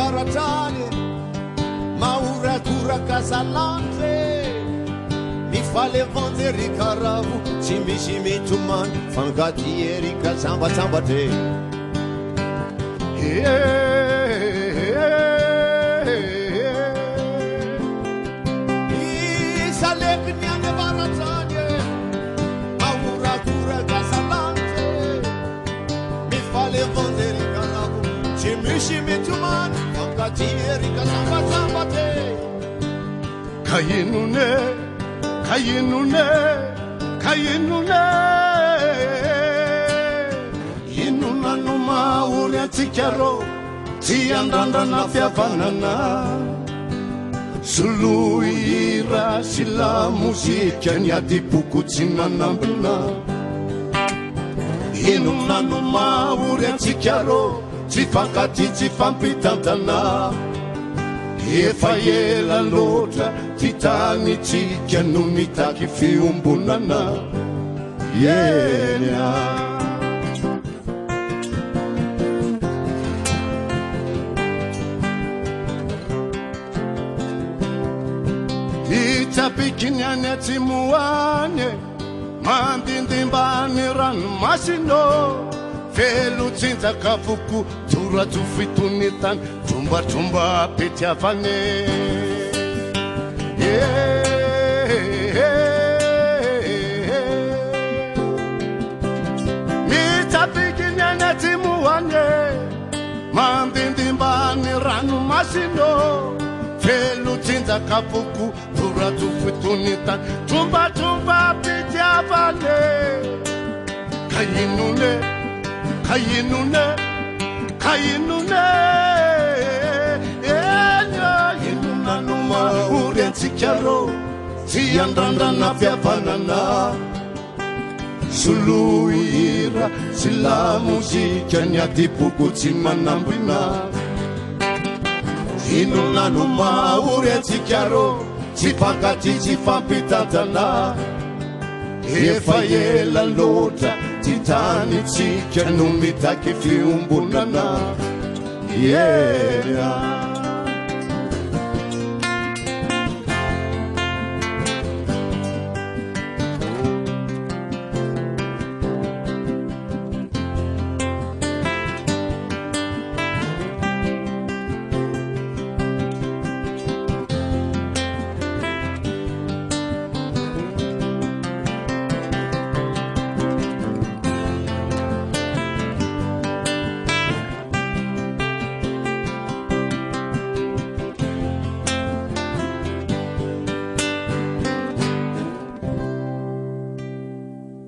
avaratany maorakoraka salante mifalevandy ry karavo tsy misy mitomany fangady erika sambatsambatre isalekiny any avaratany maorakoraka salante mifalevandy ry karavo tsy misy mitomany fangady erika sambatsambatre Kayinune, kayinune, kayinune. Inona no mahory antsika rô tsy andrandrana fihavanana soloira sy lamozika ny adiboko tsy nanambina. Inona no mahory antsika rô tsy fankaty tsy fampitantana efa ela loatra ty tanitsika no mitaky fiombonana ena itsapikiny any atsimoany mandindimbany ranomasino felo tsinjaka foko torato fitony tany trombatromba pitiavane mitsapikiny any atsimoany mandindimbany ranomasino felo tsinjaka foko torato fitony tany trombatromba pitiavane kayinune kayinune kayinune enya inona no mahory antsika rô tsy andrandrana fihavanana soloira sy lamozika ny adiboko tsy manambina. Inona no mahory antsika rô tsy fankaty tsy fampitantana efa ela loatra ty tanitsika no mitaky fiombonana yeah.